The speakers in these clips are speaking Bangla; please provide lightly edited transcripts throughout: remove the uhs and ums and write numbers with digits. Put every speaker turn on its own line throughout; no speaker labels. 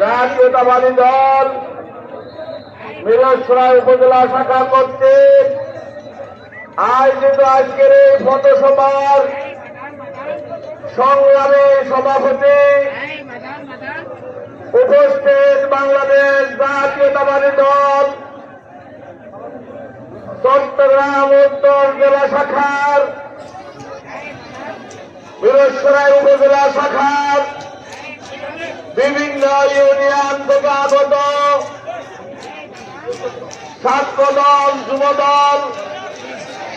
জাতীয়তাবাদী দল মিরসরাই উপজেলা শাখা কর্তৃক আয়োজিত আজকের এই পথসভার সংগ্রামী সভাপতি উপস্থিত বাংলাদেশ জাতীয়তাবাদী দল চট্টগ্রাম উত্তর জেলা শাখার মিরসরাই উপজেলা শাখার বিভিন্ন ইউনিয়ন থেকে আগত ছাত্র দল, যুব দল,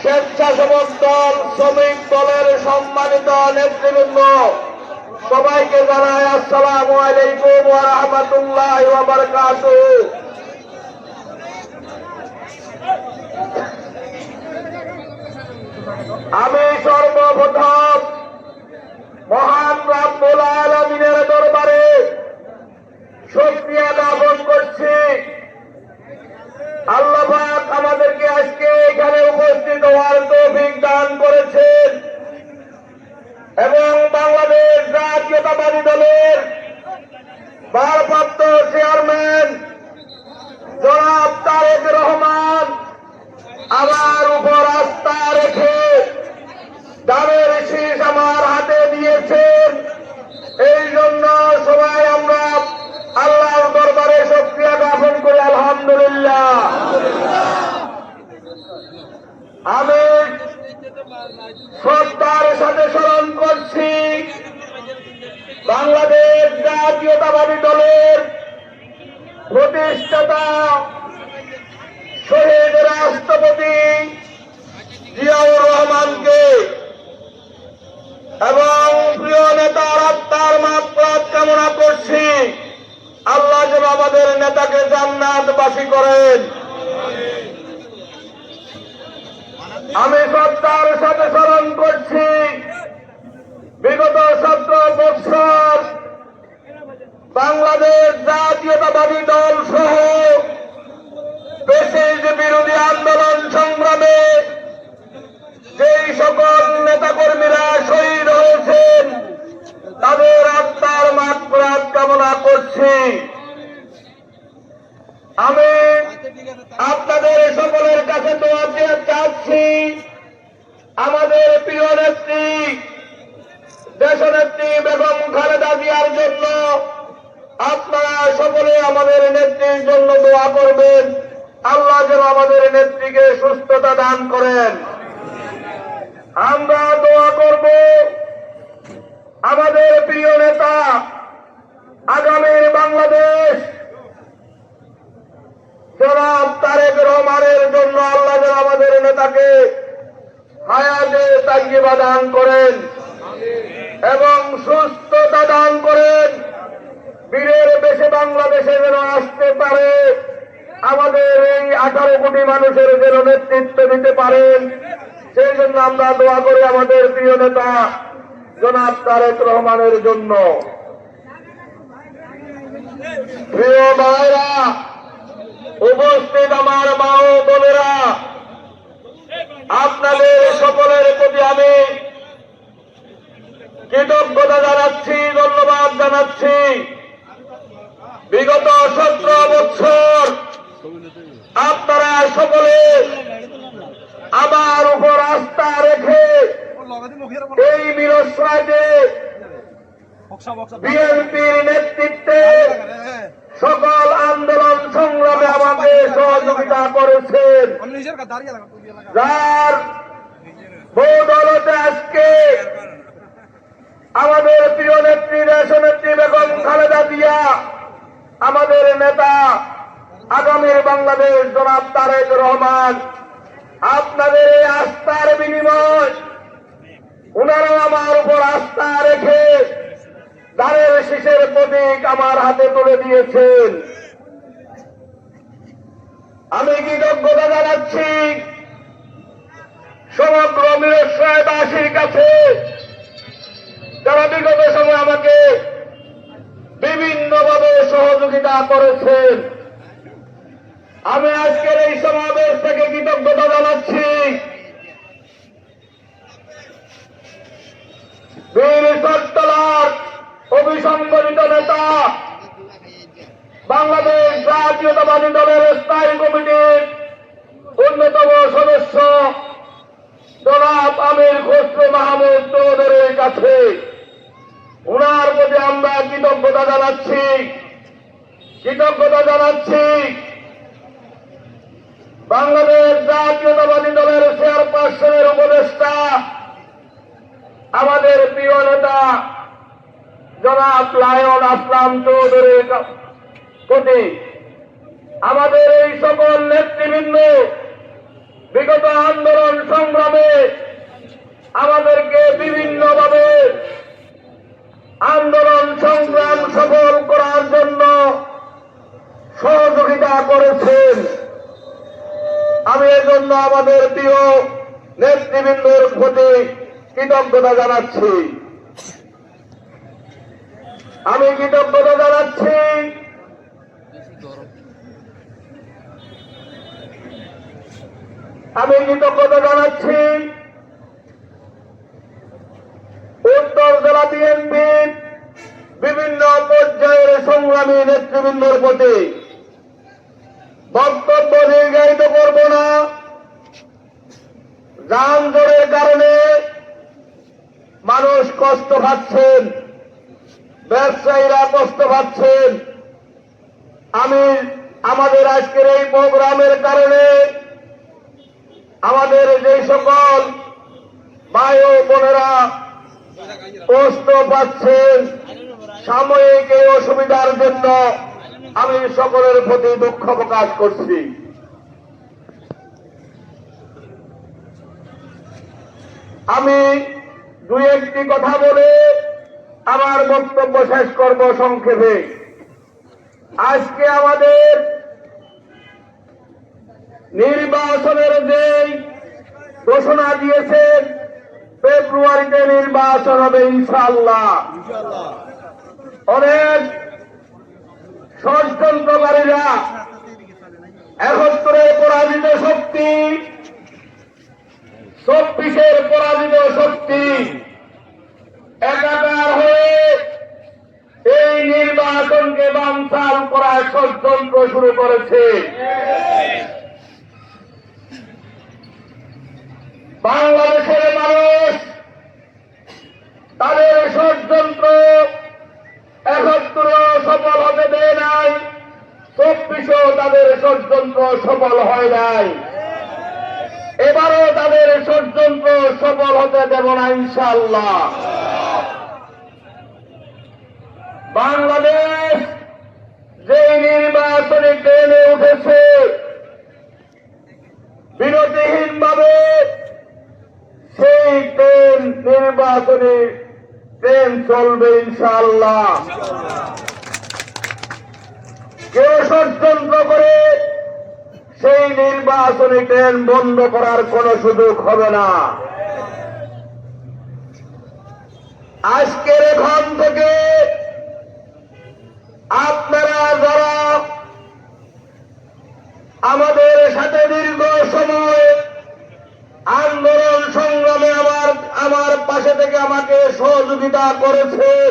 স্বেচ্ছাসেবক দল, শ্রমিক দলের সম্মানিত নেতৃবৃন্দ সবাইকে জানাই আসসালামু আলাইকুম ওয়া রাহমাতুল্লাহি ওয়া বারাকাতুহু। আমি সর্বপ্রথম মহান রব্বুল আলামিনের দরবারে শুকরিয়া জ্ঞাপন করছি। আল্লাহ পাক আমাদেরকে আজকে এখানে উপস্থিত হওয়ার তৌফিক দান করেছেন এবং বাংলাদেশ জাতীয়তাবাদী দলের ভারপ্রাপ্ত চেয়ারম্যান জনাব তারেক রহমান আমার উপর আস্থা রেখে দানের শীষ আমার হাতে দিয়েছেন। এই জন্য সবাই আমরা আল্লাহর দরবারে শুকরিয়া জ্ঞাপন করি আলহামদুলিল্লাহ। আমি শ্রদ্ধার সাথে স্মরণ করছি বাংলাদেশ জাতীয়তাবাদী দলের প্রতিষ্ঠাতা শহীদ রাষ্ট্রপতি জিয়াউর রহমানকে এবং প্রিয় নেতার আত্মার মাগফিরাত কামনা করছি। আল্লাহ যেন আমাদের নেতাকে জান্নাতবাসী করেন। আমি শ্রদ্ধার সাথে স্মরণ করছি বিগত 17 বছর বাংলাদেশ জাতীয়তাবাদী দল সহ ফ্যাসিস্ট বিরোধী আন্দোলন সংগ্রামে যেই সকল নেতাকর্মীরা শহীদ হয়েছেন তাদের আত্মার মাগফিরাত কামনা করছি। আমি আপনাদের সকলের কাছে দোয়া চাচ্ছি আমাদের প্রিয় নেত্রী দেশনেত্রী বেগম খালেদা জিয়ার জন্য। আপনারা সকলে আমাদের নেত্রীর জন্য দোয়া করবেন। আল্লাহ যেন আমাদের নেত্রীকে সুস্থতা দান করেন। আমরা দোয়া করব আমাদের প্রিয় নেতা আগামীর বাংলাদেশ জনাব তারেক রহমানের জন্য আল্লাহ যেন আমাদের নেতাকে হায়াতে তাইয়্যিবা দান করেন এবং সুস্থতা দান করেন। বীরের বেশে বাংলাদেশে যেন আসতে পারে, আমাদের এই 18 কোটি মানুষের যেন নেতৃত্ব দিতে পারেন, সেই জন্য আমরা দোয়া করি আমাদের প্রিয় নেতা জনাব তারেক রহমানের জন্য। প্রিয় ভাইরা, উপস্থিত আমার মা ও বোনেরা, আপনাদের সকলের প্রতি আমি কৃতজ্ঞতা জানাচ্ছি, ধন্যবাদ জানাচ্ছি। বিগত 17 বছর আপনারা সকলে আমার উপর আস্থা রেখে এই মিরসরাইতে বিএনপির নেতৃত্বে সকল আন্দোলন সংগ্রামে আমাকে সহযোগিতা করেছেন, যার বদৌলতে আজকে আমাদের প্রিয় নেত্রী দেশনেত্রী বেগম খালেদা জিয়া, আমাদের নেতা আগামীর বাংলাদেশ জনাব তারেক রহমান, আপনাদের এই আস্থার বিনিময় ওনারা আমার উপর আস্থা রেখে দানের শীষের প্রতীক আমার হাতে তুলে দিয়েছেন। আমি কৃতজ্ঞতা জানাচ্ছি সমগ্র মিরসরাইবাসীর কাছে, যারা বিগত সময় আমাকে বিভিন্নভাবে সহযোগিতা করেছেন। আমি আজকের এই সমাবেশ থেকে কৃতজ্ঞতা জানাচ্ছি বীর চট্টলার অবিসংগঠিত নেতা, বাংলাদেশ জাতীয়তাবাদী দলের স্থায়ী কমিটির অন্যতম সদস্য জনাব আমির খসরু মাহমুদ চৌধুরীর কাছে ওনার প্রতি আমরা কৃতজ্ঞতা জানাচ্ছি। বাংলাদেশ জাতীয়তাবাদী দলের চেয়ারপারসনের উপদেষ্টা আমাদের প্রিয় নেতা জনাব লায়ন আসলাম চৌধুরীর প্রতি, আমাদের এই সকল নেতৃবৃন্দ বিগত আন্দোলন সংগ্রামে আমাদেরকে বিভিন্নভাবে আন্দোলন সংগ্রাম সফল করার জন্য সহযোগিতা করেছেন। আমি এজন্য আমাদের প্রিয় নেতৃবৃন্দের প্রতি কৃতজ্ঞতা জানাচ্ছি। আমি কৃতজ্ঞতা জানাচ্ছি উত্তর জেলা বিএনপির বিভিন্ন পর্যায়ের সংগ্রামী নেতৃবৃন্দের প্রতি। বক্তব্য দীর্ঘায়িত করব না, যানজটের কারণে মানুষ কষ্ট পাচ্ছেন, ব্যবসায়ীরা কষ্ট পাচ্ছেন। আমাদের আজকের এই প্রোগ্রামের কারণে আমাদের যে সকল ভাই ও বোনেরা কষ্ট পাচ্ছেন, সাময়িক এই অসুবিধার জন্য আমি সকলের প্রতি দুঃখ প্রকাশ করছি। আমি দুই একটি কথা বলে আমার বক্তব্য শেষ করব সংক্ষেপে। আজকে আমাদের নির্বাচনের যে ঘোষণা দিয়েছেন, ফেব্রুয়ারিতে নির্বাচন হবে ইনশাআল্লাহ। অনেক ষড়যন্ত্রকারীরা 71-এর পরাজিত শক্তি, 24-এর পরাজিত শক্তি একাকার হয়ে এই নির্বাচনকে বানচাল করার ষড়যন্ত্র শুরু করেছে। বাংলাদেশের মানুষ তাদের ষড়যন্ত্র 71-ও সফল হতে দেয় নাই, 24-ও তাদের ষড়যন্ত্র সফল হয় নাই। এবারও তাদের ষড়যন্ত্র সফল হতে দেব না ইনশাআল্লাহ। বাংলাদেশ যে নির্বাচনে ট্রেনে উঠেছে, বিরতিহীনভাবে সেই ট্রেন নির্বাচনে ট্রেন চলবে ইনশাআল্লাহ। কেউ ষড়যন্ত্র করে সেই নির্বাচনী ট্রেন বন্ধ করার কোন সুযোগ হবে না। আজকের এখান থেকে আপনারা যারা আমাদের সাথে দীর্ঘ সময় আন্দোলন সংগ্রামে আমার পাশে থেকে আমাকে সহযোগিতা করেছেন,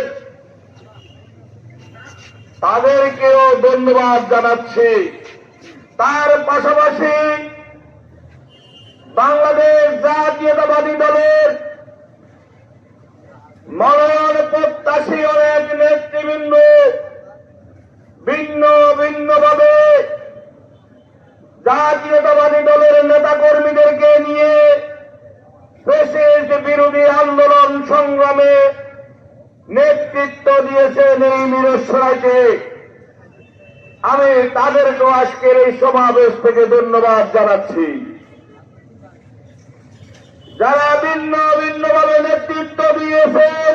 তাদেরকেও ধন্যবাদ জানাচ্ছি। তার পাশাপাশি বাংলাদেশ জাতীয়তাবাদী দলের মনোনয়ন প্রত্যাশী অনেক নেতৃবৃন্দ ভিন্ন ভিন্নভাবে জাতীয়তাবাদী দলের নেতা কর্মীদেরকে নিয়ে ফ্যাসিস্ট বিরোধী আন্দোলন সংগ্রামে নেতৃত্ব দিয়েছেন এই মিরসরাইতে। আমি তাদেরকেও আজকের এই সমাবেশ থেকে ধন্যবাদ জানাচ্ছি। যারা ভিন্ন ভিন্নভাবে নেতৃত্ব দিয়েছেন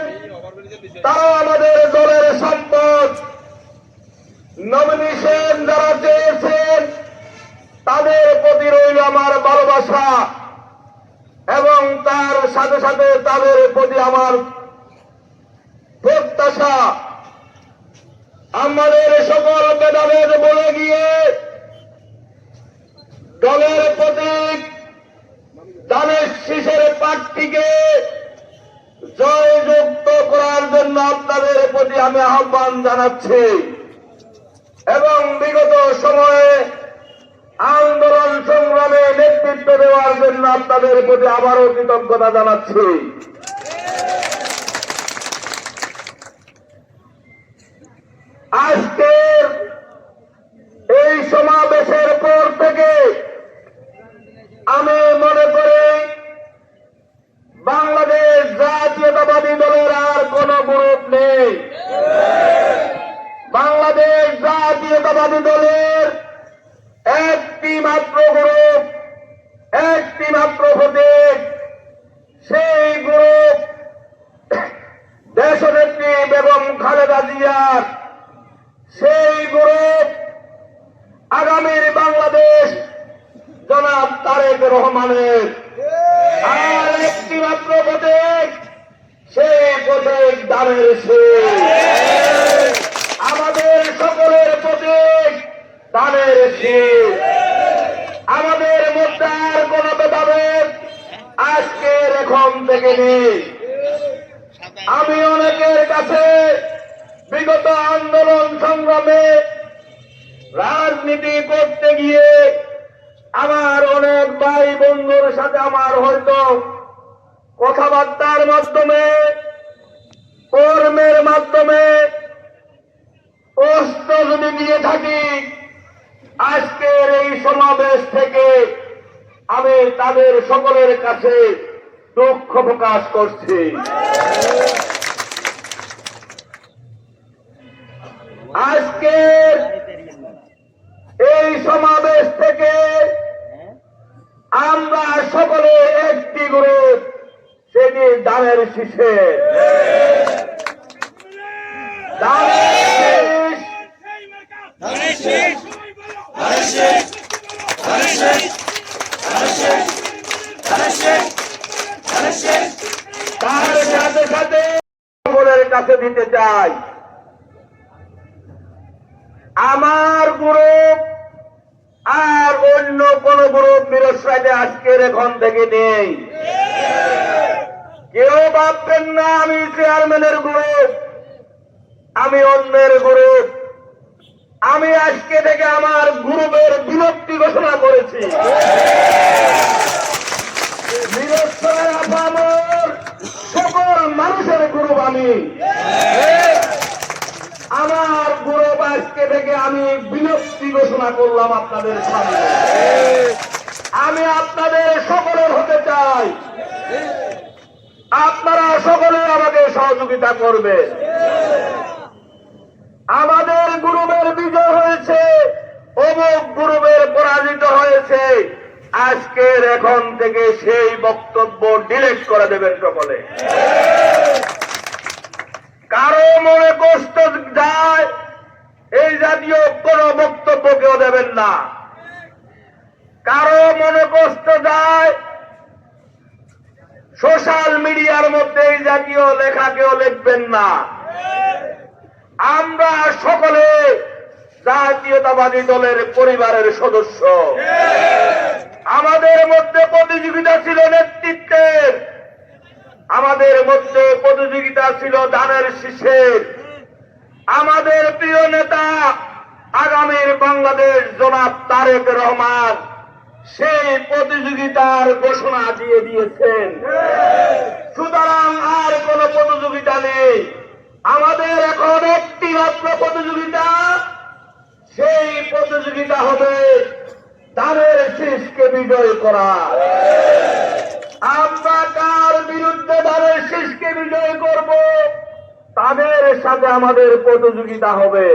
তারা আমাদের দলের সম্পদ। নমিনেশন যারা চেয়েছেন তাদের প্রতি রইল আমার ভালোবাসা এবং তার সাথে সাথে তাদের প্রতি আমার প্রত্যাশা। আমাদের সকল ভেদাভেদ বলে গিয়ে দলের প্রতীক ধানের শীষের প্রার্থীকে জয়যুক্ত করার জন্য আপনাদের প্রতি আমি আহ্বান জানাচ্ছি এবং বিগত সময়ে আন্দোলন সংগ্রামে নেতৃত্ব দেওয়ার জন্য আপনাদের প্রতি আবারও কৃতজ্ঞতা জানাচ্ছি। আজকের এই সমাবেশের পর থেকে আমি মনে করি বাংলাদেশ জাতীয়তাবাদী দলের আর কোন গ্রুপ নেই। বাংলাদেশ জাতীয়তাবাদী দলের একটি মাত্র গ্রুপ, একটি মাত্র প্রতীক, সেই গ্রুপ দেশনেত্রী বেগম খালেদা জিয়ার, সেই গ্রুপ আগামীর বাংলাদেশ জনাব তারেক রহমানের, আর একটি মাত্র প্রতীক, সেই প্রতীক দানের শীষ। আমাদের সকলের প্রতীক দানের শীষ। আমাদের মধ্যে আর কোন ভেদাভেদ আজকের এখন থেকে নেই। আমি অনেকের কাছে বিগত আন্দোলন সংগ্রামে রাজনীতি করতে গিয়ে আমার অনেক ভাই বন্ধুর সাথে আমার হয়তো কথাবার্তার মাধ্যমে, কর্মের মাধ্যমে কষ্ট যদি দিয়ে থাকি, আজকের এই সমাবেশ থেকে আমি তাদের সকলের কাছে দুঃখ প্রকাশ করছি। আজকের এই সমাবেশ থেকে আমরা সকলে একটি গ্রুপ, সেটি দানের শীষে। তার সাথে সাথে সকলের কাছে দিতে চাই, আমার গ্রুপ আর অন্য কোন গ্রুপ মিরসরাইতে আজকের এখন থেকে নেই। কেউ ভাববেন না আমি চেয়ারম্যানের গ্রুপ, আমি অন্যের গ্রুপ। আমি আজকে থেকে আমার গ্রুপের বিলুপ্তি ঘোষণা করেছি। মিরসরাই আপামর সকল মানুষের গ্রুপ আমি। আমার গ্রুপ আজকে থেকে আমি বিলুপ্তি ঘোষণা করলাম আপনাদের সামনে। আমি আপনাদের সকলের হতে চাই, আপনারা সকলে আমাকে সহযোগিতা করবেন। আমাদের গ্রুপের বিজয় হয়েছে, অমুক গ্রুপের পরাজিত হয়েছে, আজকের এখন থেকে সেই বক্তব্য ডিলিট করে দেবেন সকলে। কারো মনে কষ্ট যায় এই জাতীয় কোন বক্তব্য কেউ দেবেন না। কারো মনে কষ্ট যায় সোশ্যাল মিডিয়ার মধ্যে এই জাতীয় লেখা কেউ লিখবেন না। আমরা সকলে জাতীয়তাবাদী দলের পরিবারের সদস্য। আমাদের মধ্যে প্রতিযোগিতা ছিল নেতৃত্বের, আমাদের মধ্যে প্রতিযোগিতা ছিল দানের শীষের। আমাদের প্রিয় নেতা আগামীর বাংলাদেশ জনাব তারেক রহমান সেই প্রতিযোগিতার ঘোষণা দিয়ে দিয়েছেন। সুতরাং আর কোন প্রতিযোগিতা নেই। আমাদের এখন একটি মাত্র প্রতিযোগিতা, সেই প্রতিযোগিতা হবে দানের শীষকে বিজয় করা। আমরা কার বিরুদ্ধে দানের শীষকে বিজয় করব, তাদের সাথে আমাদের প্রতিযোগিতা হবে।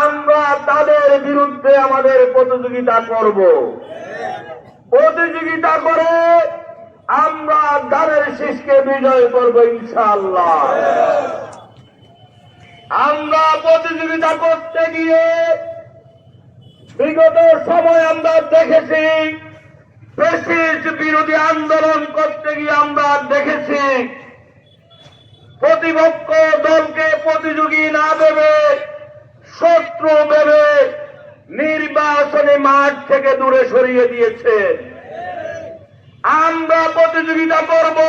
আমরা তাদের বিরুদ্ধে আমাদের প্রতিযোগিতা করব। প্রতিযোগিতা করে আমরা দানের শীষকে বিজয় করব ইনশাআল্লাহ। আমরা প্রতিযোগিতা করতে গিয়ে বিগত সময় আমরা দেখেছি, ফ্যাসিস্ট বিরোধী আন্দোলন করতে গিয়ে আমরা দেখেছি প্রতিপক্ষ দলকে প্রতিযোগী না ভেবে, শত্রু ভেবে নির্বাচনী মাঠ থেকে দূরে সরিয়ে দিয়েছে। আমরা প্রতিযোগিতা করব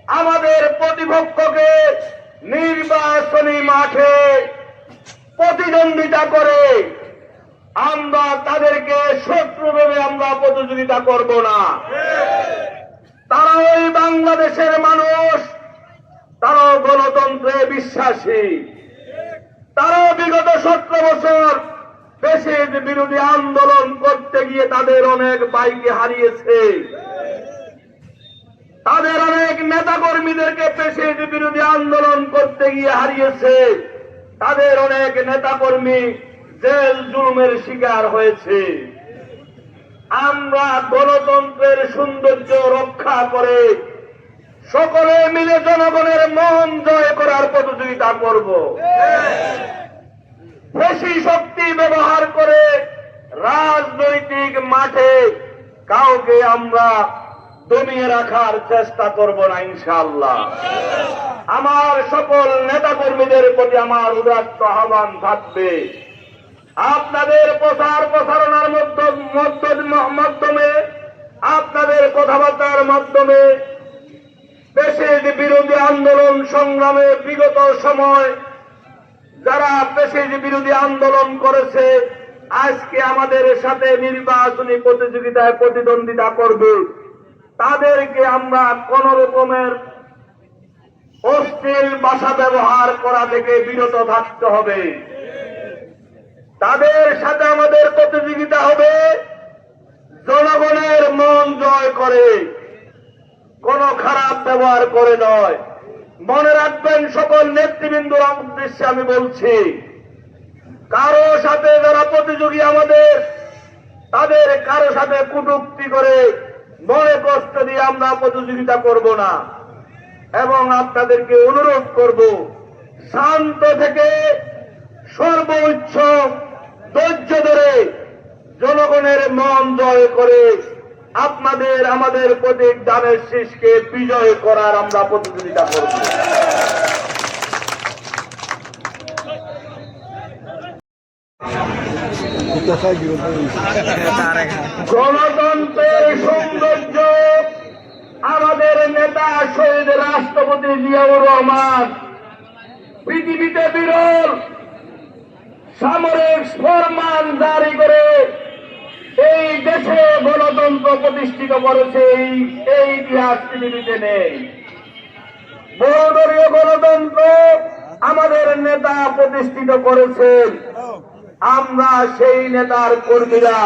আমাদের প্রতিপক্ষকে নির্বাচনী মাঠে প্রতিদ্বন্দ্বিতা করে আমরা তাদেরকে শত্রু ভেবে আমরা প্রতিযোগিতা করব না। তারা ওই বাংলাদেশের মানুষ, তারাও গণতন্ত্রে বিশ্বাসী, তারাও বিগত 17 বছর ফ্যাসিস্ট বিরোধী আন্দোলন করতে গিয়ে তাদের অনেক ভাইকে হারিয়েছে, তাদের অনেক নেতা কর্মীদেরকে ফ্যাসিস্ট বিরোধী আন্দোলন করতে গিয়ে হারিয়েছে, তাদের অনেক নেতা কর্মী জেল জুলুমের শিকার হয়েছে। আমরা গণতন্ত্রের সৌন্দর্য রক্ষা করে সকলে মিলে জনগণের মন জয় করার প্রতিযোগিতা করব। বেশি শক্তি ব্যবহার করে রাজনৈতিক মাঠে কাউকে আমরা দমিয়ে রাখার চেষ্টা করব না ইনশাআল্লাহ। আমার সকল নেতা কর্মীদের প্রতি আমার উদাত্ত আহ্বান থাকবে, আপনাদের প্রচার প্রসারণার মাধ্যমে, আপনাদের কথাবার্তার মাধ্যমে ফ্যাসিস্ট বিরোধী আন্দোলন সংগ্রামে বিগত সময় যারা ফ্যাসিস্ট বিরোধী আন্দোলন করেছে, আজকে আমাদের সাথে নির্বাচনী প্রতিযোগিতায় প্রতিদ্বন্দ্বিতা করবে, তাদেরকে আমরা কোন রকমের অশ্লীল ভাষা ব্যবহার করা থেকে বিরত থাকতে হবে। তাদের সাথে আমাদের প্রতিযোগিতা হবে জনগণের মন জয় করে, কোন খারাপ ব্যবহার করে নয়। মনে রাখবেন, সকল নেতৃবৃন্দর উদ্দেশ্যে আমি বলছি, কারো সাথে যারা প্রতিযোগী আমাদের, তাদের কারো সাথে কটূক্তি করে মনে কষ্ট দিয়ে আমরা প্রতিযোগিতা করব না। এবং আপনাদেরকে অনুরোধ করব, শান্ত থেকে সর্বোচ্চ ধৈর্য ধরে জনগণের মন জয় করে আপনাদের আমাদের প্রতীক ধানের শীষকে বিজয় করার আমরা প্রতিযোগিতা করব। গণতন্ত্রের সৌন্দর্য আমাদের নেতা শহীদ রাষ্ট্রপতি জিয়াউর রহমান পৃথিবীতে বিরল সামরিক ফরমান জারি করে এই দেশে গণতন্ত্র প্রতিষ্ঠিত করেছে। এই ইতিহাস পৃথিবীতে নেই। বহুদলীয় গণতন্ত্র আমাদের নেতা প্রতিষ্ঠিত করেছেন। আমরা সেই নেতার কর্মীরা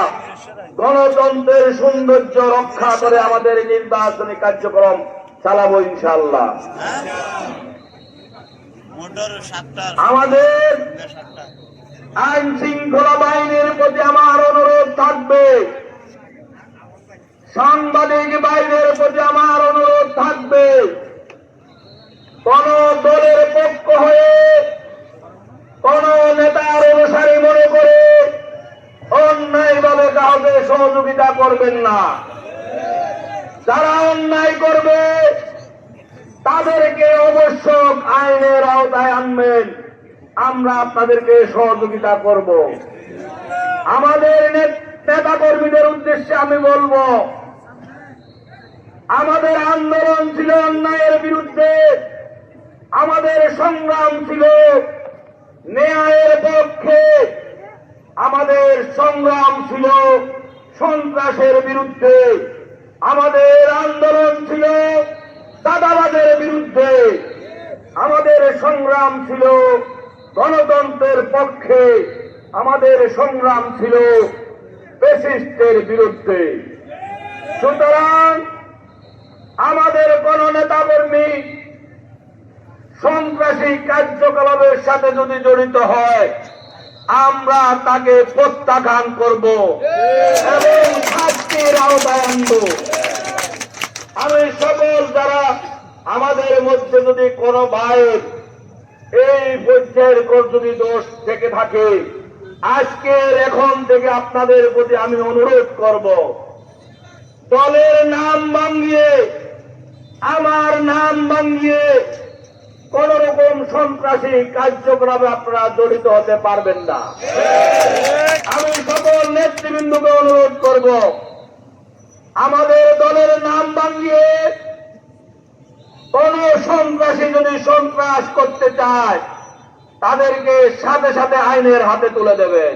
গণতন্ত্রের সৌন্দর্য রক্ষা করে আমাদের নির্বাচনী কার্যক্রম চালাবো ইনশাআল্লাহ। আমাদের আইন শৃঙ্খলা বাহিনীর প্রতি আমার অনুরোধ থাকবে, সাংবাদিক বাহিনীর প্রতি আমার অনুরোধ থাকবে, কোন দলের পক্ষ হয়ে কোন নেতার অনুসারী মনে করে অন্যায়ভাবে কাউকে সহযোগিতা করবেন না। যারা অন্যায় করবে তাদেরকে অবশ্য আইনের আওতায় আনবেন, আমরা আপনাদেরকে সহযোগিতা করব। আমাদের নেতা কর্মীদের উদ্দেশ্যে আমি বলবো, আমাদের আন্দোলন ছিল অন্যায়ের বিরুদ্ধে, আমাদের সংগ্রাম ছিল ন্যায়ের পক্ষে, আমাদের সংগ্রাম ছিল সন্ত্রাসের বিরুদ্ধে, আমাদের আন্দোলন ছিল চাঁদাবাজের বিরুদ্ধে, আমাদের সংগ্রাম ছিল গণতন্ত্রের পক্ষে, আমাদের সংগ্রাম ছিল ফ্যাসিস্টের বিরুদ্ধে। সুতরাং আমাদের কোন নেতাকর্মী সন্ত্রাসী কার্যকলাপের সাথে যদি জড়িত হয়, আমরা তাকে প্রত্যাখ্যান করব এবং শাস্তির আওতায় আনব। আমি সকল যারা আমাদের মধ্যে যদি কোনো ভাইয়ের এই পর্যায়ের যদি দোষ থেকে থাকে, আজকের এখন থেকে আপনাদের প্রতি আমি অনুরোধ করব, দলের নাম ভাঙিয়ে, আমার নাম ভাঙিয়ে কোন রকম সন্ত্রাসী কার্যক্রমে আপনারা জড়িত হতে পারবেন না। আমি সকল নেতৃবৃন্দকে অনুরোধ করব, আমাদের দলের নাম ভাঙিয়ে কোন সন্ত্রাসী যদি সন্ত্রাস করতে চায় তাদেরকে সাথে সাথে আইনের হাতে তুলে দেবেন।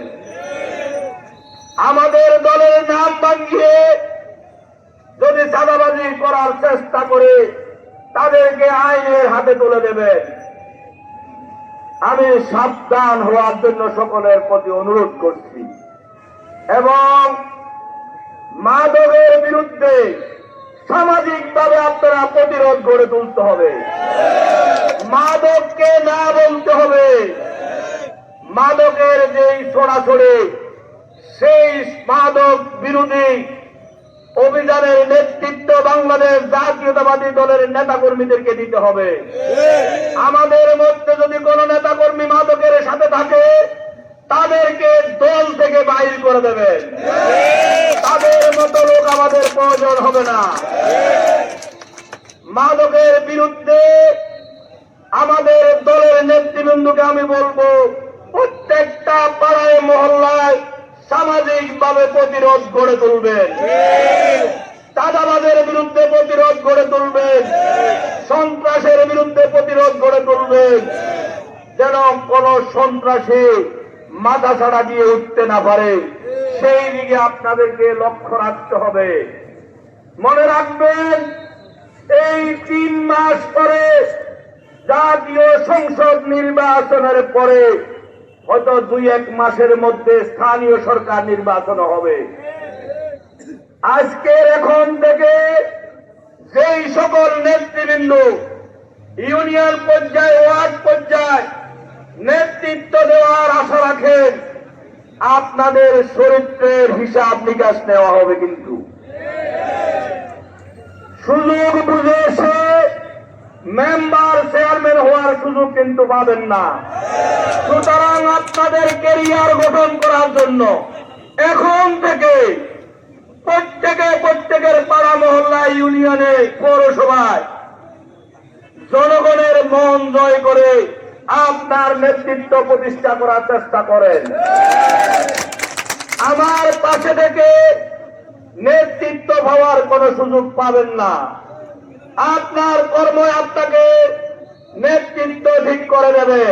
আমাদের দলের নাম ভাঙিয়ে যদি চাঁদাবাজি করার চেষ্টা করে তাদেরকে আইনের হাতে তুলে দেবেন। আমি সাবধান হওয়ার জন্য সকলের প্রতি অনুরোধ করছি এবং মাদকের বিরুদ্ধে সামাজিকভাবে আপনারা প্রতিরোধ গড়ে তুলতে হবে। মাদককে না বলতে হবে। মাদকের যেই ছড়াছড়ি সেই মাদক বিরোধী অভিযানের নেতৃত্ব বাংলাদেশ জাতীয়তাবাদী দলের নেতাকর্মীদেরকে দিতে হবে। আমাদের মধ্যে যদি কোন নেতাকর্মী মাদকের সাথে থাকে তাদেরকে দল থেকে বাইর করে দেবেন। তাদের মতো লোক আমাদের প্রয়োজন হবে না। মাদকের বিরুদ্ধে আমাদের দলের নেতৃবৃন্দকে আমি বলবো, প্রত্যেকটা পাড়ায় মহল্লায় সামাজিকভাবে প্রতিরোধ গড়ে তুলবেন। চাঁদাবাজের বিরুদ্ধে প্রতিরোধ গড়ে তুলবেন। সন্ত্রাসের বিরুদ্ধে প্রতিরোধ গড়ে তুলবেন, যেন কোন সন্ত্রাসী মাথা ছাড়া দিয়ে উঠতে না পারে সেই দিকে আপনাদেরকে লক্ষ্য রাখতে হবে। মনে রাখবেন, এই 3 মাস পরে জাতীয় সংসদ নির্বাচনের পরে হয়তো 2-1 মাসের মধ্যে স্থানীয় সরকার নির্বাচন হবে। আজকের এখন থেকে যেই সকল নেতৃবৃন্দ ইউনিয়ন পর্যায়ে, ওয়ার্ড পর্যায়ে নেতৃত্ব দেওয়ার আশা রাখেন, আপনাদের চরিত্রের হিসাব নিকাশ নেওয়া হবে। কিন্তু সুযোগ বুঝে এসে মেম্বার চেয়ারম্যান হওয়ার সুযোগ কিন্তু পাবেন না। সুতরাং আপনাদের ক্যারিয়ার গঠন করার জন্য এখন থেকে প্রত্যেকের পাড়া মহল্লা, ইউনিয়নে, পৌরসভায় জনগণের মন জয় করে আপনার নেতৃত্ব প্রতিষ্ঠা করার চেষ্টা করেন। আমার পাশে থেকে নেতৃত্ব পাওয়ার কোন সুযোগ পাবেন না। আপনার কর্ম আপনাকে নেতৃত্ব ঠিক করে দেবে।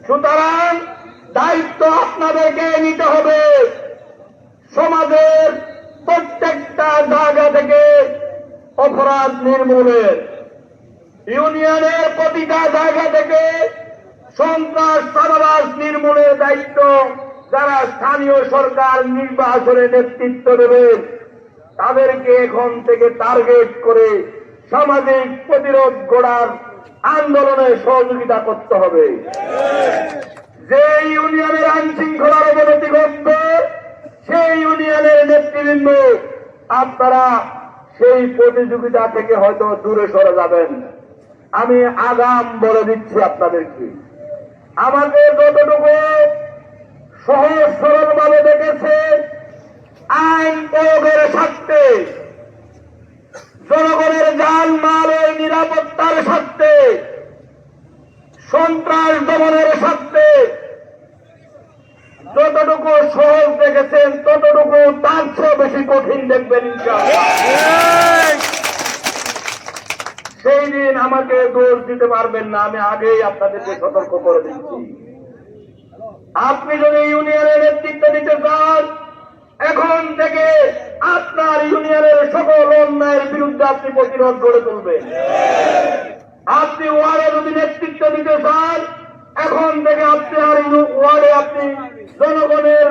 সুতরাং দায়িত্ব আপনাদেরকে নিতে হবে। সমাজের প্রত্যেকটা জায়গা থেকে অপরাধ নির্মূলের, ইউনিয়নের প্রতিটা জায়গা থেকে সন্ত্রাস চাঁদাবাজ নির্মূলের দায়িত্ব যারা স্থানীয় সরকার নির্বাচনে নেতৃত্ব দেবেন তাদেরকে এখন থেকে টার্গেট করে সামাজিক প্রতিরোধ গড়ার আন্দোলনে সহযোগিতা করতে হবে। যে ইউনিয়নের আইন শৃঙ্খলার অবনতি ঘটবে সেই ইউনিয়নের নেতৃবৃন্দ আপনারা সেই প্রতিযোগিতা থেকে হয়তো দূরে সরে যাবেন। আমি আগাম বলে দিচ্ছি আপনাদেরকে, আমাকে যতটুকু সহজ সরল ভাবে দেখেছে, আইন প্রয়োগের স্বার্থে, জনগণের জান মালের নিরাপত্তার স্বার্থে, সন্ত্রাস দমনের স্বার্থে যতটুকু সহজ দেখেছেন ততটুকু তার চেয়ে বেশি কঠিন দেখবেন ইনশাআল্লাহ। সেই দিন আমাকে দোষ দিতে পারবেন না, আমি আগেই আপনাদেরকে সতর্ক করে দিচ্ছি। আপনি যদি ইউনিয়নের নেতৃত্ব দিতে চান, এখন থেকে আপনার ইউনিয়নের সকল অন্যায়ের বিরুদ্ধে আপনি প্রতিরোধ গড়ে তুলবেন। আপনি ওয়ার্ডে যদি নেতৃত্ব দিতে চান, এখন থেকে আপনার ওয়ার্ডে আপনি জনগণের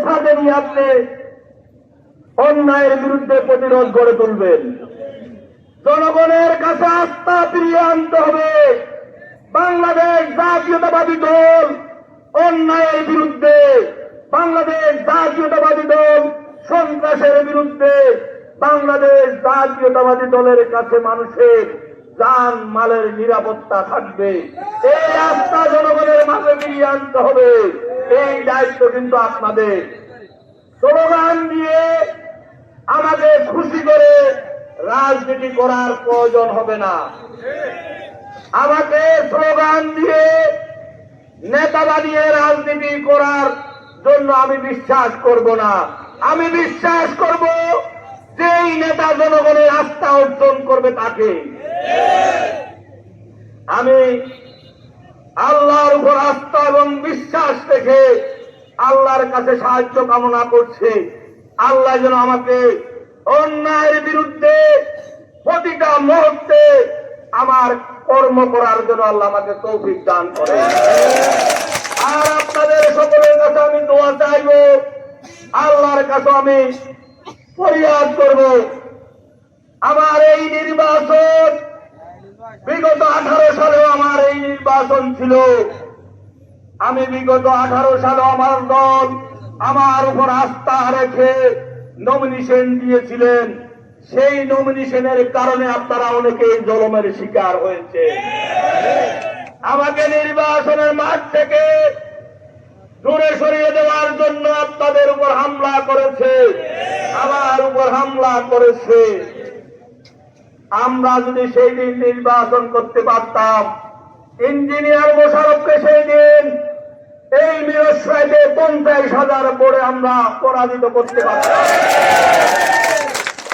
সাথে নিয়ে আপনি অন্যায়ের বিরুদ্ধে প্রতিরোধ গড়ে তুলবেন। জনগণের কাছে আস্থা ফিরিয়ে আনতে হবে। বাংলাদেশ জাতীয়তাবাদী দল অন্যায়ের বিরুদ্ধে, বাংলাদেশ জাতীয়তাবাদী দল সন্ত্রাসের বিরুদ্ধে, বাংলাদেশ জাতীয়তাবাদী দলের কাছে মানুষের জান মালের নিরাপত্তা থাকবে। এই আস্থা জনগণের মাঝে ফিরিয়ে আনতে হবে। এই দায়িত্ব কিন্তু আপনাদের। স্লোগান দিয়ে আমাকে খুশি করে রাজনীতি করার প্রয়োজন হবে না। আমাকে স্লোগান দিয়ে নেতা বানিয়ে রাজনীতি করার জন্য আমি বিশ্বাস করব না। আমি বিশ্বাস করব যে সেই নেতা জনগণের আস্থা অর্জন করবে তাকে। আমি আল্লাহর উপর আস্থা এবং বিশ্বাস রেখে আল্লাহর কাছে সাহায্য কামনা করছি। আল্লাহ যেন আমাকে অন্যায়ের বিরুদ্ধে প্রতিটা মুহূর্তে আমার কর্ম করার জন্য আল্লাহ আমাকে তৌফিক দান করে। আর আপনাদের সকলের কাছে আমি দোয়া চাইব, আল্লাহর কাছে আমি ফরিয়াদ করব, আমার এই নির্বাচন বিগত 18 সালেও আমার এই নির্বাচন ছিল। আমি বিগত 18 সালে আমার দল আমার উপর আস্থা রেখে নমিনেশন দিয়েছিলেন। সেই নমিনেশনের কারণে আপনারা অনেকে জুলুমের শিকার হয়েছে। আমাকে নির্বাচনের মাঠ থেকে দূরে সরিয়ে দেওয়ার জন্য আপনাদের উপর হামলা করেছে, আমার উপর হামলা করেছে। আমরা যদি সেই দিন নির্বাচন করতে পারতাম, ইঞ্জিনিয়ার মোশাররফকে সেই দিন এই মিরসরাইতে 50,000 ভোটে আমরা পরাজিত করতে পারতাম।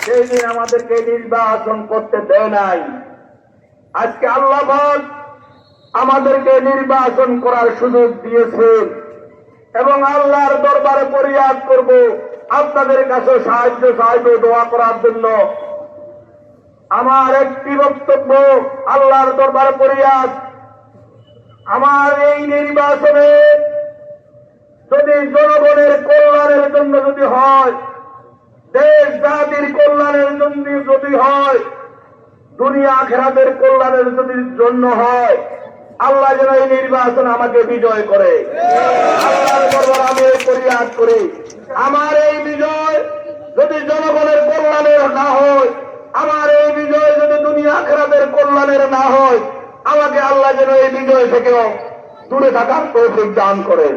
সেই দিন আমাদেরকে নির্বাচন করতে দেয় নাই। আজকে আল্লাহ পাক আমাদেরকে নির্বাচন করার সুযোগ দিয়েছেন এবং আল্লাহর দরবারে ফরিয়াদ করব, আপনাদের কাছে সাহায্য দোয়া করার জন্য। আমার একটি বক্তব্য, আল্লাহর দরবারে ফরিয়াদ, আমার এই নির্বাচনে যদি জনগণের কল্যাণের জন্য যদি হয়, দেশ জাতির কল্যাণের জন্য যদি হয়, দুনিয়া আখিরাতের কল্যাণের যদি জন্য হয়, আল্লাহ যেন এই নির্বাচন আমাকে বিজয় করে। আল্লাহর দরবারে আমি ফরিয়াদ করি, আমার এই বিজয় যদি জনগণের কল্যাণের না হয়, আমার এই বিজয় যদি দুনিয়া আখিরাতের কল্যাণের না হয়, আমাকে আল্লাহ যেন এই বিজয় থেকেও দূরে থাকার তৌফিক দান করেন।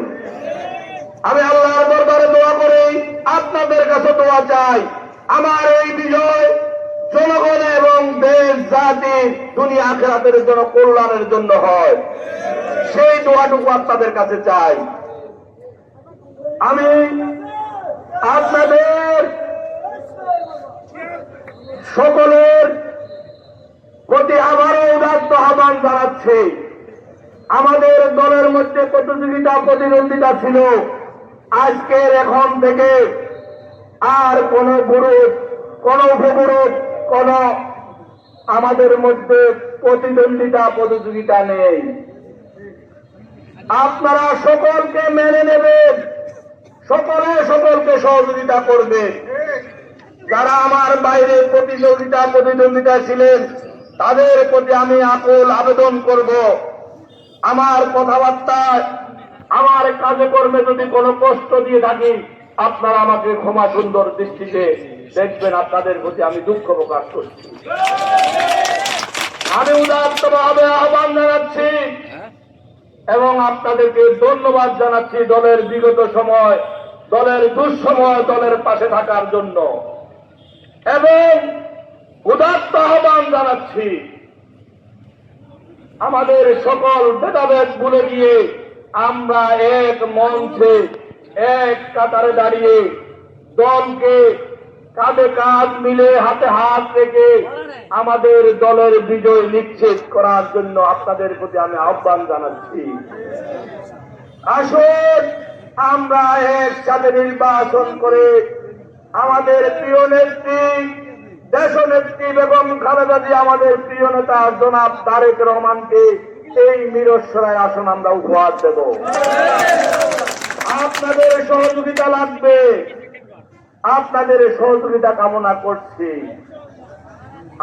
আমি আল্লাহর দরবারে দোয়া করি, আপনাদের কাছে দোয়া চাই, আমার এই বিজয় জনগণ এবং দেশ জাতি দুনিয়া আখিরাতের জন্য কল্যাণের জন্য হয়, সেই দোয়াটুকু আপনাদের কাছে চাই। আমি আপনাদের সকলের প্রতি আবারও উদাত্ত আহ্বান জানাচ্ছি। আমাদের দলের মধ্যে প্রতিদ্বন্দ্বিতা ছিল, আজকের এখন থেকে আর কোন গ্রুপ, কোন উপগ্রুপ, কোন আমাদের মধ্যে প্রতিযোগিতা নেই। আপনারা সকলকে মেনে নেবেন, সকলকে সহযোগিতা করবেন। যারা আমার বাইরে প্রতিদ্বন্দ্বিতা ছিলেন, তাদের প্রতি আমি আকুল আবেদন করব, আমার কথাবার্তায়, আমার কাজে কর্মে যদি কোনো কষ্ট দিয়ে থাকি, আপনারা আমাকে ক্ষমা সুন্দর দৃষ্টিতে দেখবেন। আপনাদের প্রতি আমি দুঃখ প্রকাশ করছি। আমি উদাত্তভাবে আহ্বান জানাচ্ছি এবং আপনাদেরকে ধন্যবাদ জানাচ্ছি দলের বিগত সময়, দলের দুঃসময় দলের পাশে থাকার জন্য, এবং উদাত্ত আহ্বান জানাচ্ছি আমাদের সকল ভেদাভেদ ভুলে গিয়ে আমরা এক মঞ্চে এক কাতারে দাঁড়িয়ে দলকে কাঁধে কাঁধ মিলে হাতে হাত রেখে আমাদের দলের বিজয় নিশ্চিত করার জন্য আপনাদের প্রতি আমি আহ্বান জানাচ্ছি। আসুন আমরা একসাথে নির্বাচন করে আমাদের প্রিয় নেত্রী, দেশনেত্রী বেগম খালেদা জিয়া, আমাদের প্রিয় নেতা জনাব তারেক রহমানকে এই মিরসরাই আসন আমরা উপহার দেব। আপনাদের সহযোগিতা লাগবে, আপনাদের সহযোগিতা কামনা করছি।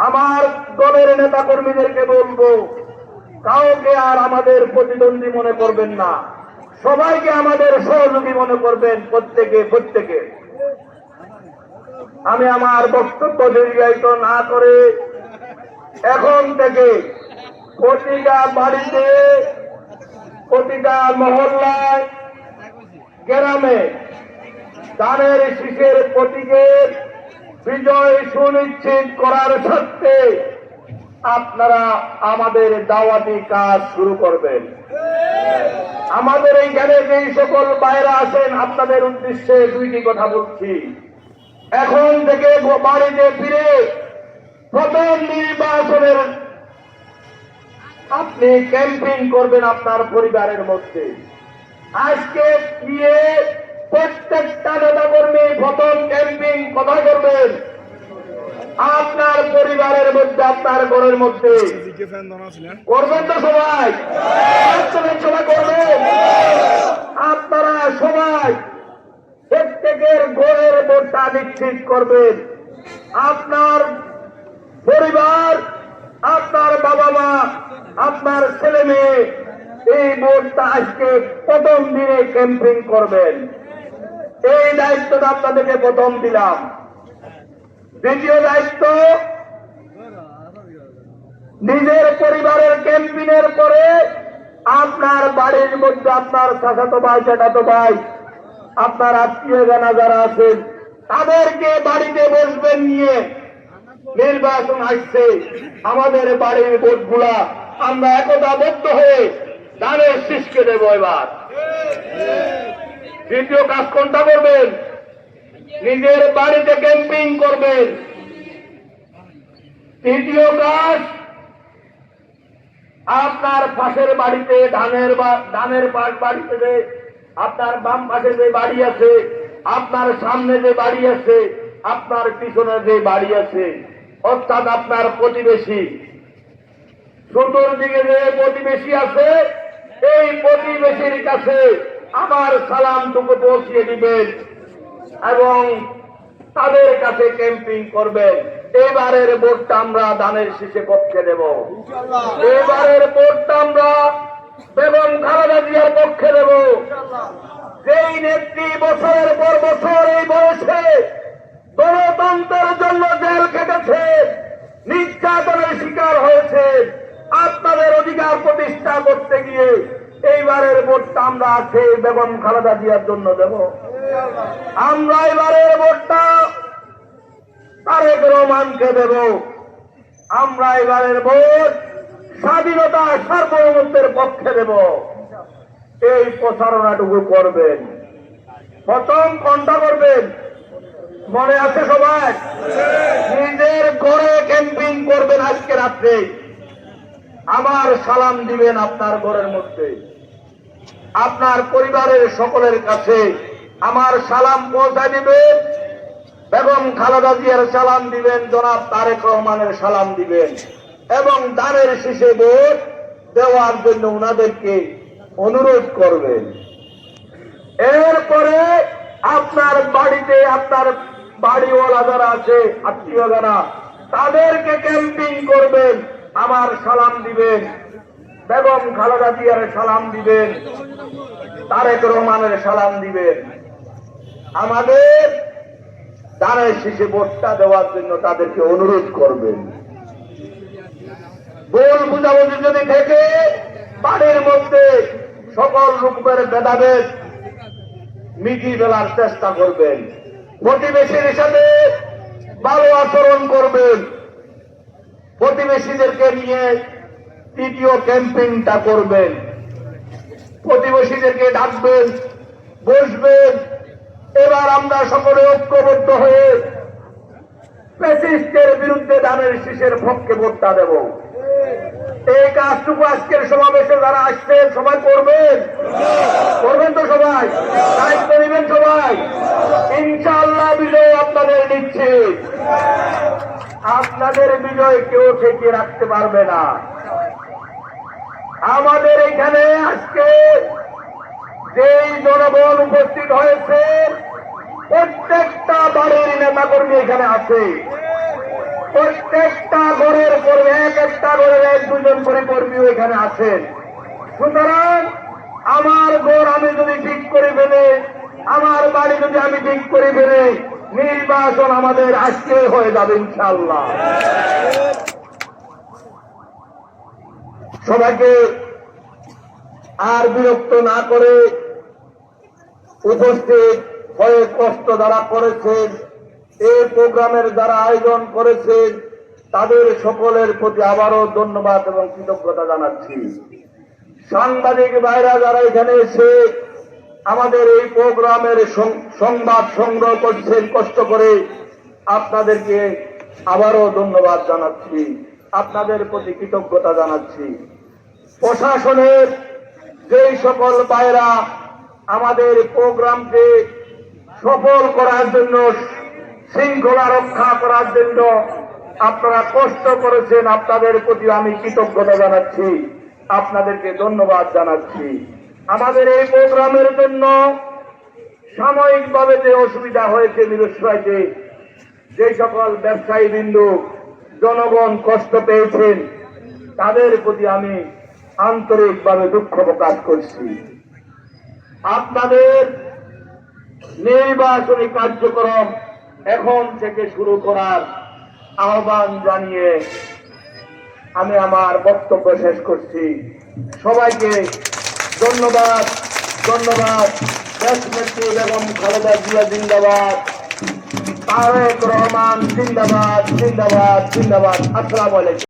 আমার দলের নেতা কর্মীদেরকে বলবো, কাউকে আর আমাদের প্রতিদ্বন্দ্বী মনে করবেন না, সবাইকে আমাদের সহযোগী মনে করবেন, প্রত্যেকে। আমি আমার বক্তব্য দীর্ঘায়িত না করে এখন থেকে প্রতিটা বাড়িতে, প্রতিটা মহল্লায়, গ্রামে ধানের শীষের প্রতীকের বিজয় সুনিশ্চিত করার স্বার্থে আপনারা আমাদের দাওয়াতি কাজ শুরু করবেন। আমাদের এইখানে যেই সকল বাইরে আছেন, আপনাদের উদ্দেশ্যে দুইটি কথা বলছি। এখন থেকে বাড়িতে ফিরে প্রথম নির্বাচনের আপনি ক্যাম্পেইন করবেন আপনার পরিবারের মধ্যে। আজকে গিয়ে প্রত্যেকটা নেতা কর্মী প্রথম ক্যাম্পেইন কথা করবেন আপনার পরিবারের মধ্যে, আপনার ঘরের মধ্যে করবেন তো সবাই? সবাই করবেন। আপনারা সবাই প্রত্যেকের ঘরের ভোটটা নিশ্চিত করবেন। আপনার পরিবার, আপনার বাবা মা, আপনার ছেলে মেয়ে এই ভোটটা আজকে প্রথম দিনে ক্যাম্পেইন করবেন। এই দায়িত্বটা আপনাদেরকে প্রথম দিলাম। দ্বিতীয় দায়িত্ব, নিজের পরিবারের ক্যাম্পেইনের পরে আপনার বাড়ির মধ্যে আপনার চাচাতো ভাই, জ্যাঠাতো ভাই, আপনার আত্মীয় জানা যারা আছেন তাদেরকে বাড়িতে বসবেন নিয়ে নির্বাচন আসছে, আমাদের বাড়ির ভোটগুলা আমরা একতাবদ্ধ হয়ে ধানের শীষকে দেব। এবার দ্বিতীয় কাজ কোনটা করবেন? নিজের বাড়িতে ক্যাম্পেইন করবেন। তৃতীয় কাজ, আপনার পাশের বাড়িতে ধানের পাশ বাড়িতে যে আপনার বাম পাশে যে বাড়ি আছে, আপনার সামনে যে বাড়ি আছে, আপনার পিছনে যে বাড়ি আছে, অর্থাৎ আপনার প্রতিবেশী, চতুর্দিকে যে প্রতিবেশী আছে, এই প্রতিবেশীর কাছে আমার সালামটুকু পৌঁছিয়ে দিবেন এবং তাদের কাছে ক্যাম্পেইন করবেন। এবারের ভোটটা আমরা ধানের শীষে পক্ষে দেব। এবারের ভোটটা আমরা বেগম খালেদা জিয়ার পক্ষে দেব। যেই নেত্রী বছরের পর বছর এই বয়সে গণতন্ত্রের জন্য জেল খেটেছে, নির্যাতনের শিকার হয়েছে, আপনাদের অধিকার প্রতিষ্ঠা করতে গিয়ে এইবারের ভোটটা আমরা আছে বেগম খালেদা জিয়ার জন্য দেব। আমরা এবারের ভোটটা তারেক রহমানকে দেব। আমরা এবারের ভোট স্বাধীনতা সার্বভৌমত্বের পক্ষে দেব। এই প্রচারণাটুকু করবেন। প্রথম কোনটা করবেন মনে আছে সবাই? নিজের ঘরে ক্যাম্পেইন করবেন। আজকে রাত্রে আমার সালাম দিবেন আপনার ঘরের মধ্যে, আপনার পরিবারের সকলের কাছে আমার সালাম পৌঁছায় দিবেন। বেগম খালেদা জিয়ার সালাম দিবেন, জনাব তারেক রহমানের সালাম দিবেন এবং ধানের শীষে ভোট দেওয়ার জন্য উনাদেরকে অনুরোধ করবেন। এরপরে আপনার বাড়িতে আপনার বাড়িওয়ালা যারা আছে, আত্মীয় যারা, তাদেরকে ক্যাম্পেইন করবেন, আমার সালাম দিবেন, বেগম খালেদা জিয়ার সালাম দিবেন, তারেক রহমানের সালাম দিবেন। আমাদের ধানের শীষে ভোটটা দেওয়ার জন্য তাদেরকে অনুরোধ করবেন। ভুল বুঝাবুঝি যদি থেকে বাড়ির মধ্যে সকল রূপের ভেদাভেদ মিটিয়ে ফেলার চেষ্টা করবেন। প্রতিবেশীর সাথে ভালো আচরণ করবেন। প্রতিবেশীদেরকে নিয়ে তৃতীয় ক্যাম্পেইনটা করবেন। প্রতিবেশীদেরকে ডাকবেন, বসবেন। এবার আমরা সকলে ঐক্যবদ্ধ হয়ে ফ্যাসিস্টের বিরুদ্ধে ধানের শীষের পক্ষে ভোটটা দেব। এই কাজটুকু আজকের সমাবেশে যারা আসছেন সবাই করবেন। করবেন তো সবাই? দায়িত্ব নেবেন সবাই। ইনশাআল্লাহ বিজয় আপনাদের দিচ্ছে। আপনাদের বিজয় কেউ ঠেকিয়ে রাখতে পারবে না। আমাদের এখানে আজকে যেই জনগণ উপস্থিত হয়েছে, প্রত্যেকটা বাড়ির নেতাকর্মী এখানে আছে। প্রত্যেকটা ঘরের কর্মী, এক একটা ঘরের এক দুজন করে কর্মীও এখানে আছেন। সুতরাং আমার ঘর আমি যদি ঠিক করে ফেলে, আমার বাড়ি যদি আমি ঠিক করে ফেলে, নির্বাচন আমাদের আজকে হয়ে যাবে ইনশাআল্লাহ। সবাইকে আর বিরক্ত না করে উপস্থিত হয়ে কষ্ট যারা করেছেন, এই প্রোগ্রামের যারা আয়োজন করেছেন, তাদের সকলের প্রতি আবারও ধন্যবাদ এবং কৃতজ্ঞতা জানাচ্ছি। সাংবাদিক ভাইরা যারা এখানে এসে আমাদের এই প্রোগ্রামের সংবাদ সংগ্রহ করছেন কষ্ট করে, আপনাদেরকে আবারও ধন্যবাদ জানাচ্ছি, আপনাদের প্রতি কৃতজ্ঞতা জানাচ্ছি। প্রশাসনের যেই সকল ভাইরা আমাদের প্রোগ্রামকে সফল করার জন্য, শৃঙ্খলা রক্ষা করার জন্য আপনারা কষ্ট করেছেন, আপনাদের প্রতি আমি কৃতজ্ঞতা জানাচ্ছি, আপনাদেরকে ধন্যবাদ জানাচ্ছি। আমাদের এই প্রোগ্রামের জন্য সাময়িকভাবে যে অসুবিধা হয়েছে মিরসরাইতে, যে সকল ব্যবসায়ী বিন্দু জনগণ কষ্ট পেয়েছেন, তাদের প্রতি আমি আন্তরিকভাবে দুঃখ প্রকাশ করছি। আপনাদের নির্বাচনী কার্যক্রম এখন থেকে শুরু করার আহ্বান জানিয়ে আমি আমার বক্তব্য শেষ করছি। সবাইকে ধন্যবাদ। ধন্যবাদ। দেশনেত্রী বেগম খালেদা জিয়া জিন্দাবাদ, তারেক রহমান জিন্দাবাদ, জিন্দাবাদ, জিন্দাবাদ। আসসালামু আলাইকুম।